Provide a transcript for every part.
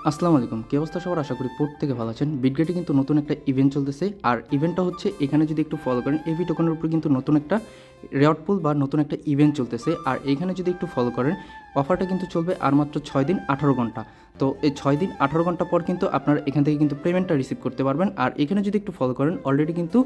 আসসালামু আলাইকুম, কী অবস্থা সবার? আশা করি প্রত্যেকে ভালো আছেন। বিটগেটে কিন্তু নতুন একটা ইভেন্ট চলতেছে, আর ইভেন্টটা হচ্ছে এখানে যদি একটু ফলো করেন এবি টোকেনের উপর কিন্তু নতুন একটা রেওয়ার্ড পুল বা নতুন একটা ইভেন্ট চলতেছে। আর এইখানে যদি একটু ফলো করেন অফারটা কিন্তু চলবে আর মাত্র 6 দিন 18 ঘন্টা। তো এই 6 দিন 18 ঘন্টা পর কিন্তু আপনারা এখান থেকে কিন্তু পেমেন্টটা রিসিভ করতে পারবেন। আর এখানে যদি একটু ফলো করেন অলরেডি কিন্তু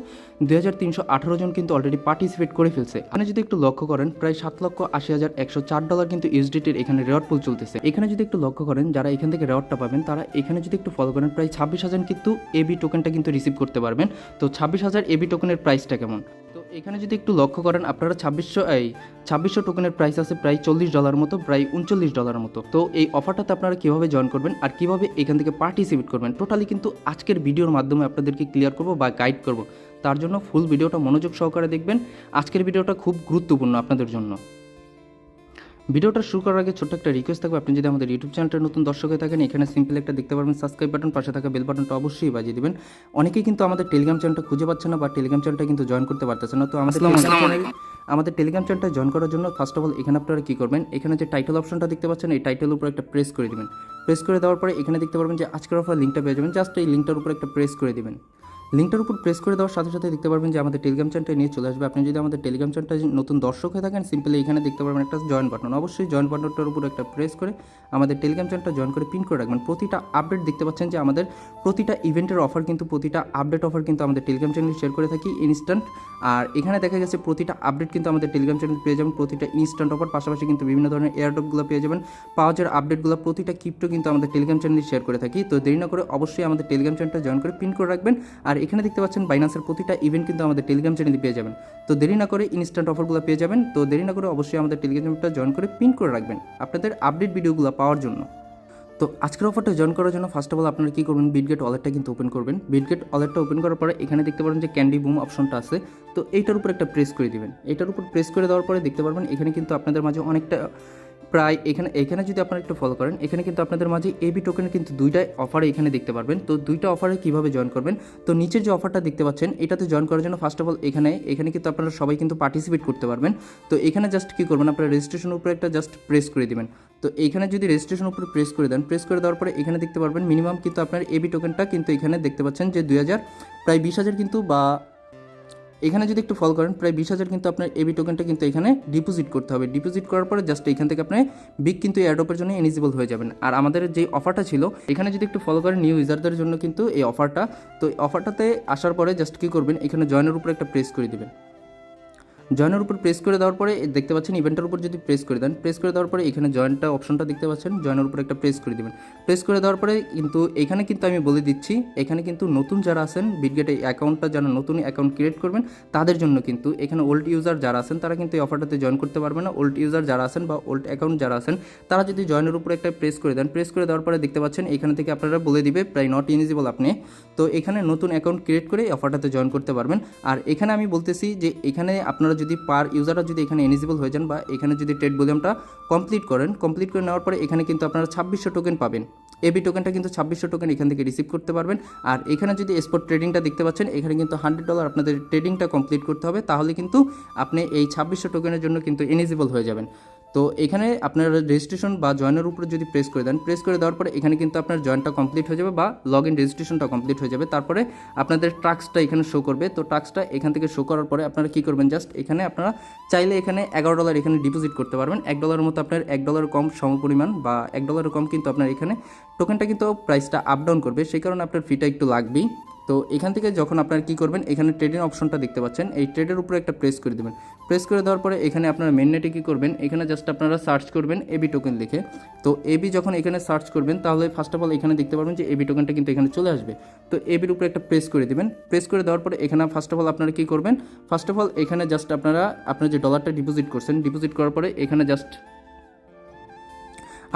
2318 জন কিন্তু অলরেডি পার্টিসিপেট করে ফেলছে। এখানে যদি একটু লক্ষ্য করেন প্রায় $7,80,104 কিন্তু ইউএসডিটির এখানে রেওয়ার্ড পুল চলতেছে। এখানে যদি একটু লক্ষ্য করেন যারা এখান থেকে রেওয়ার্ডটা পাবেন তারা এখানে যদি একটু ফলো করেন প্রায় 26,000 কিন্তু এবি টোকেনটা কিন্তু রিসিভ করতে পারবেন। তো 26,000 এবি টোকেনের প্রাইসটা কেমন? তো এখানে যদি একটু লক্ষ্য করেন আপনারা 2600 টোকেনের প্রাইস আছে প্রায় $40 মতো, প্রায় $39 মতো। তো এই অফারটাতে আপনারা কীভাবে জয়েন করবেন আর কীভাবে এখান থেকে পার্টিসিপেট করবেন টোটালি কিন্তু আজকের ভিডিওর মাধ্যমে আপনাদেরকে ক্লিয়ার করব বা গাইড করব। তার জন্য ফুল ভিডিওটা মনোযোগ সহকারে দেখবেন। আজকের ভিডিওটা খুব গুরুত্বপূর্ণ আপনাদের জন্য। ভিডিওটা শুরু করার আগে ছোট্ট একটা রিকোয়েস্ট থাকবে, আপনি যদি আমাদের ইউটিউব চ্যানেলটার নতুন দর্শক হয়ে থাকেন এখানে সিম্পল একটা দেখতে পারবেন সাবস্ক্রাইব বাটন, পাশে থাকা বেল বাটনটা অবশ্যই বাজিয়ে দিবেন। অনেকেই কিন্তু আমাদের টেলিগ্রাম চ্যানেলটা খুঁজে পাচ্ছে না বা টেলিগ্রাম চ্যানেলটা কিন্তু জয়েন করতে পারতেছে না। তো আমাদের টেলিগ্রাম চ্যানেলটা জয়েন করার জন্য ফার্স্ট অফ অল এখানে আপনারা কী করবেন, এখানে যে টাইটেল অপশনটা দেখতে পাচ্ছেন এই টাইটেলের উপর একটা প্রেস করে দিবেন। প্রেস করে দেওয়ার পরে এখানে দেখতে পারবেন যে আজকের অফার লিঙ্কটা পেয়ে যাবেন। জাস্ট এই লিঙ্কটার উপর একটা প্রেস করে দিবেন। লিঙ্কটার উপর প্রেস করে দেওয়ার সাথে সাথে দেখতে পারবেন যে আমাদের টেলিগ্রাম চ্যানেলটা নিয়ে চলে আসবে। আপনি যদি আমাদের টেলিগ্রাম চ্যানেলটা নতুন দর্শক হয়ে থাকেন সিম্পলি এখানে দেখতে পারবেন একটা জয়েন বাটন। অবশ্যই জয়েন বাটনটার উপর একটা প্রেস করে আমাদের টেলিগ্রাম চ্যানেলটা জয়েন করে পিন করে রাখবেন। প্রতিটা আপডেট দেখতে পাচ্ছেন যে আমাদের প্রতিটা ইভেন্টের অফার কিন্তু প্রতিটা আপডেট অফার কিন্তু আমাদের টেলিগ্রাম চ্যানেলে শেয়ার করে থাকি ইনস্ট্যান্ট। আর এখানে দেখা গেছে প্রতিটা আপডেট কিন্তু আমাদের টেলিগ্রাম চ্যানেল পেয়ে যাবেন, প্রতিটা ইনস্ট্যান্ট অফার, পাশাপাশি কিন্তু বিভিন্ন ধরনের এয়ারড্রপগুলো পেয়ে যাবেন। পাওয়া যাওয়ার আপডেটগুলো প্রতিটা ক্রিপ্টো কিন্তু আমাদের টেলিগ্রাম চ্যানেলে শেয়ার করে থাকি। তো দেরি না করে অবশ্যই আমাদের টেলিগ্রাম চ্যানেলটা জয়েন করে পিন করে রাখবেন। আর এখানে দেখতে পাচ্ছেন বাইন্যান্সের প্রতিটা ইভেন্ট কিন্তু আমাদের টেলিগ্রাম চ্যানেলে পেয়ে যাবেন। তো দেরি না করে ইনস্ট্যান্ট অফারগুলো পেয়ে যাবেন। তো দেরি না করে অবশ্যই আমাদের টেলিগ্রাম চ্যানেলটা জয়েন করে পিন করে রাখবেন আপনাদের আপডেট ভিডিওগুলো পাওয়ার জন্য। তো আজকের অফারটা জয়েন করার জন্য ফার্স্ট অফ অল আপনারা কী করবেন, বিটগেট ওয়ালেটটা কিন্তু ওপেন করবেন। বিটগেট ওয়ালেটটা ওপেন করার পরে এখানে দেখতে পারবেন যে ক্যান্ডি বুম অপশনটা আছে, তো এইটার উপর একটা প্রেস করে দিবেন। এইটার উপর প্রেস করে দেওয়ার পরে দেখতে পারবেন এখানে কিন্তু আপনাদের মাঝে অনেকটা প্রায় এখানে যদি আপনারা একটু ফলো করেন এখানে কিন্তু আপনাদের মাঝে এবি টোকেনের কিন্তু দুইটা অফারে এখানে দেখতে পারবেন। তো দুইটা অফারে কীভাবে জয়েন করবেন, তো নিচের যে অফারটা দেখতে পাচ্ছেন এটাতে জয়েন করার জন্য ফার্স্ট অফ অল এখানে কিন্তু আপনারা সবাই কিন্তু পার্টিসিপেট করতে পারবেন। তো এখানে জাস্ট কী করবেন, আপনারা রেজিস্ট্রেশনের উপরে একটা জাস্ট প্রেস করে দিবেন। তো এইখানে যদি রেজিস্ট্রেশন উপরে প্রেস করে দেন, প্রেস করে দেওয়ার পরে এখানে দেখতে পারবেন মিনিমাম কিন্তু আপনার এবি টোকেনটা কিন্তু এখানে দেখতে পাচ্ছেন যে 2000 প্রায় 20,000 কিন্তু, বা এখানে যদি একটু ফলো করেন প্রায় 20,000 কিন্তু আপনার এবি টোকেনটা কিন্তু এখানে ডিপোজিট করতে হবে। ডিপোজিট করার পরে জাস্ট এখান থেকে আপনি বিগ কিন্তু এয়ারড্রপের জন্য এলিজিবল হয়ে যাবেন। আর আমাদের যে অফারটা ছিল এখানে যদি একটু ফলো করেন নিউ ইউজারদের জন্য কিন্তু এই অফারটা, তো এই অফারটাতে আসার পরে জাস্ট কী করবেন, এখানে জয়েনের উপর একটা প্রেস করে দেবেন। জয়েনের উপর প্রেস করে দেওয়ার পরে দেখতে পাচ্ছেন ইভেন্টের উপর যদি প্রেস করে দেন, প্রেস করে দেওয়ার পরে এখানে জয়েনটা অপশনটা দেখতে পাচ্ছেন, জয়েনের উপর একটা প্রেস করে দেবেন। প্রেস করে দেওয়ার পরে কিন্তু এখানে কিন্তু আমি বলে দিচ্ছি এখানে কিন্তু নতুন যারা আছেন বিটগেটে অ্যাকাউন্টটা যারা নতুন অ্যাকাউন্ট ক্রিয়েট করবেন তাদের জন্য কিন্তু এখানে ওল্ড ইউজার যারা আছেন তারা কিন্তু এই অফারটাতে জয়েন করতে পারবেন না। ওল্ড ইউজার যারা আছেন বা ওল্ড অ্যাকাউন্ট যারা আছেন তারা যদি জয়েনের উপর একটা প্রেস করে দেন, প্রেস করে দেওয়ার পরে দেখতে পাচ্ছেন এখানে থেকে আপনারা বলে দিবে প্রায় নট এলিজিবল আপনি। তো এখানে নতুন অ্যাকাউন্ট ক্রিয়েট করে এই অফারটাতে জয়েন করতে পারবেন। আর এখানে আমি বলতেছি যে এখানে আপনারা যদি পার ইউজার যদি এখানে এলিজিবল হয়ে যান বা এখানে যদি ট্রেড ভলিউমটা কমপ্লিট করে নেওয়ার পরে এখানে কিন্তু আপনারা 2600 টোকেন পাবেন। এবি টোকেনটা কিন্তু 2600 টোকেন এখান থেকে রিসিভ করতে পারবেন। আর এখানে যদি স্পট ট্রেডিংটা দেখতে পাচ্ছেন এখানে কিন্তু $100 আপনাদের ট্রেডিংটা কমপ্লিট করতে হবে, তাহলে কিন্তু আপনি এই 2600 টোকেনের জন্য কিন্তু এলিজিবল হয়ে যাবেন। তো এখানে আপনারা রেজিস্ট্রেশন বা জয়েনের উপরে যদি প্রেস করে দেন, প্রেস করে দেওয়ার পরে এখানে কিন্তু আপনার জয়েনটা কমপ্লিট হয়ে যাবে বা লগ ইন রেজিস্ট্রেশনটা কমপ্লিট হয়ে যাবে। তারপরে আপনাদের টাস্কটা এখানে শো করবে। তো টাস্কটা এখান থেকে শো করার পরে আপনারা কী করবেন, জাস্ট এখানে আপনারা চাইলে এখানে $11 এখানে ডিপোজিট করতে পারবেন। $1 মতো আপনার $1 কম সমপরিমাণ বা $1 কম কিন্তু আপনার এখানে টোকেনটা কিন্তু প্রাইসটা আপ ডাউন করবে, সেই কারণে আপনার ফিটা একটু লাগবেই। তো এখান থেকে যখন আপনারা কী করবেন এখানে ট্রেডিং অপশনটা দেখতে পাচ্ছেন, এই ট্রেডের উপরে একটা প্রেস করে দেবেন। প্রেস করে দেওয়ার পরে এখানে আপনারা মেন নেটে কী করবেন, এখানে জাস্ট আপনারা সার্চ করবেন এবি টোকেন লিখে। তো এবি যখন এখানে সার্চ করবেন তাহলে ফার্স্ট অফ অল এখানে দেখতে পারবেন যে এবি টোকেনটা কিন্তু এখানে চলে আসবে। তো এবির উপরে একটা প্রেস করে দেবেন। প্রেস করে দেওয়ার পরে এখানে ফার্স্ট অফ অল আপনারা কী করবেন, ফার্স্ট অফ অল এখানে জাস্ট আপনার যে ডলারটা ডিপোজিট করছেন, ডিপোজিট করার পরে এখানে জাস্ট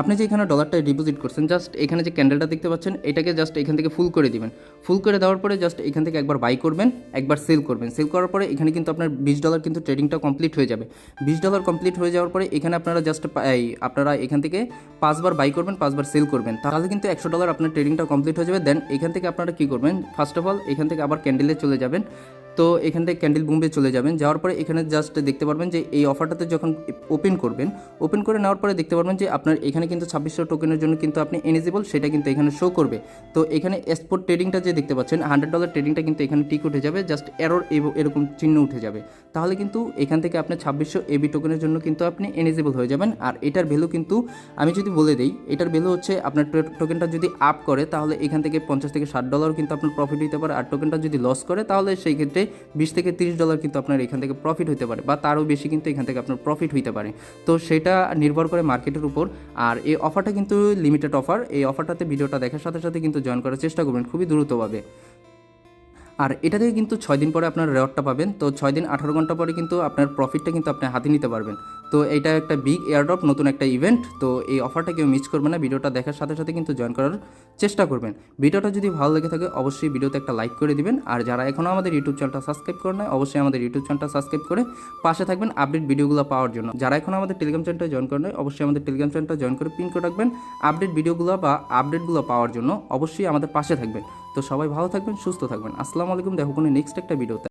আপনি যে এখানে ডলারটা ডিপোজিট করছেন জাস্ট এখানে যে ক্যান্ডেলটা দেখতে পাচ্ছেন এটাকে জাস্ট এখান থেকে ফুল করে দিবেন। ফুল করে দেওয়ার পরে জাস্ট এখান থেকে একবার বাই করবেন, একবার সেল করবেন। সেল করার পরে এখানে কিন্তু আপনার $20 কিন্তু ট্রেডিংটা কমপ্লিট হয়ে যাবে। $20 কমপ্লিট হয়ে যাওয়ার পরে এখানে আপনারা জাস্ট আপনারা এখান থেকে 5 বার বাই করবেন, 5 বার সেল করবেন, তাহলে কিন্তু $100 আপনার ট্রেডিংটা কমপ্লিট হয়ে যাবে। দেন এখান থেকে আপনারা কী করবেন, ফার্স্ট অফ অল এখান থেকে আবার ক্যান্ডেলে চলে যাবেন। তো এখান থেকে ক্যান্ডেল বুমে চলে যাবেন, যাওয়ার পরে এখানে জাস্ট দেখতে পারবেন যে এই অফারটাতে যখন ওপেন করবেন, ওপেন করে নেওয়ার পরে দেখতে পারবেন যে আপনার এখানে কিন্তু 2600 টোকেনের জন্য কিন্তু আপনি এলিজিবল, সেটা কিন্তু এখানে শো করবে। তো এখানে স্পট ট্রেডিংটা যে দেখতে পাচ্ছেন $100 ট্রেডিংটা কিন্তু এখানে টিক উঠে যাবে, জাস্ট এরর এরকম চিহ্ন উঠে যাবে। তাহলে কিন্তু এখান থেকে আপনি 2600 এবি টোকেনের জন্য কিন্তু আপনি এলিজিবল হয়ে যাবেন। আর এটার ভ্যালু কিন্তু আমি যদি বলে দিই, এটার ভ্যালু হচ্ছে আপনার টোকেনটা যদি আপ করে তাহলে এখান থেকে $50 থেকে $60 কিন্তু আপনার প্রফিট হতে পারে, আর টোকেনটা যদি লস করে তাহলে সেই ক্ষেত্রে $20 থেকে $30 কিন্তু আপনার এখান থেকে প্রফিট হতে পারে, বা তারও বেশি কিন্তু এখান থেকে আপনার প্রফিট হতে পারে। তো সেটা নির্ভর করে মার্কেটের উপর। আর এই অফারটা কিন্তু লিমিটেড অফার, এই অফারটাতে ভিডিওটা দেখার সাথে সাথে কিন্তু জয়েন করার চেষ্টা করবেন খুবই দ্রুতভাবে। আর এটা থেকে কিন্তু 6 দিন পরে আপনার রেওয়ার্ডটা পাবেন। তো 6 দিন 18 ঘন্টা পরে কিন্তু আপনার প্রফিটটা কিন্তু আপনি হাতে নিতে পারবেন। তো এটা একটা বিগ এয়ারড্রপ, নতুন একটা ইভেন্ট। তো এই অফারটা কেউ মিস করবে না, ভিডিওটা দেখার সাথে সাথে কিন্তু জয়েন করার চেষ্টা করবেন। ভিডিওটা যদি ভালো লেগে থাকে অবশ্যই ভিডিওতে একটা লাইক করে দিবেন। আর যারা এখনও আমাদের ইউটিউব চ্যানেলটা সাবস্ক্রাইব করে নেয় অবশ্যই আমাদের ইউটিউব চ্যানেলটা সাবস্ক্রাইব করে পাশে থাকবেন আপডেট ভিডিওগুলো পাওয়ার জন্য। যারা এখনও আমাদের টেলিগ্রাম চ্যানেলটা জয়েন করে নেয় অবশ্যই আমাদের টেলিগ্রাম চ্যানেলটা জয়েন করে পিন করে রাখবেন আপডেট ভিডিওগুলো বা আপডেটগুলো পাওয়ার জন্য। অবশ্যই আমাদের পাশে থাকবেন। তো সবাই ভালো থাকবেন, সুস্থ থাকবেন। আসসালামু আলাইকুম, দেখো কোনো নেক্সট একটা ভিডিওতে।